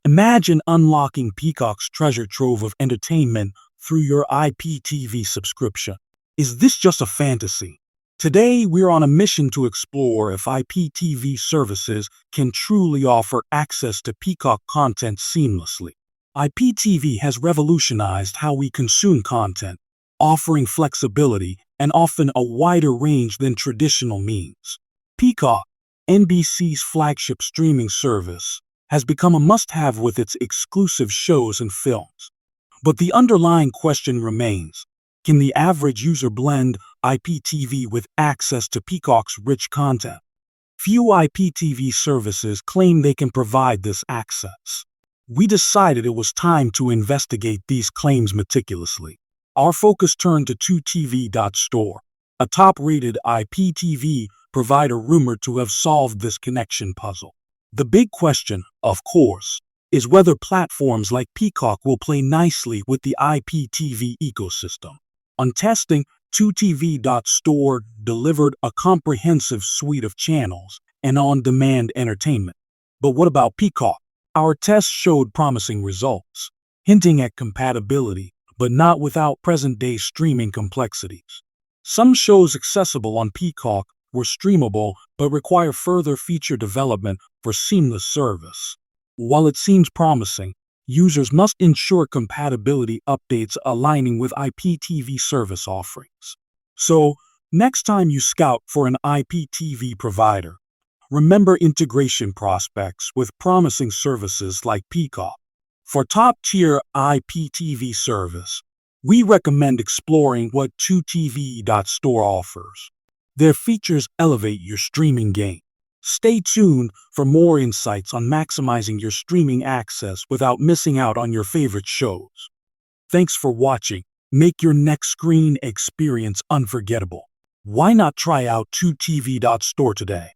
Imagine unlocking Peacock's treasure trove of entertainment through your IPTV subscription. Is this just a fantasy? Today, we're on a mission to explore if IPTV services can truly offer access to Peacock content seamlessly. IPTV has revolutionized how we consume content, offering flexibility and often a wider range than traditional means. Peacock, NBC's flagship streaming service, has become a must-have with its exclusive shows and films. But the underlying question remains, can the average user blend IPTV with access to Peacock's rich content? Few IPTV services claim they can provide this access. We decided it was time to investigate these claims meticulously. Our focus turned to 2TV.store, a top-rated IPTV provider rumored to have solved this connection puzzle. The big question, of course, is whether platforms like Peacock will play nicely with the IPTV ecosystem. On testing, 2TV.store delivered a comprehensive suite of channels and on-demand entertainment. But what about Peacock? Our tests showed promising results, hinting at compatibility, but not without present-day streaming complexities. Some shows accessible on Peacock were streamable but require further feature development for seamless service. While it seems promising, users must ensure compatibility updates aligning with IPTV service offerings. So, next time you scout for an IPTV provider, remember integration prospects with promising services like Peacock. For top-tier IPTV service, we recommend exploring what 2TV.store offers. Their features elevate your streaming game. Stay tuned for more insights on maximizing your streaming access without missing out on your favorite shows. Thanks for watching. Make your next screen experience unforgettable. Why not try out 2TV.store today?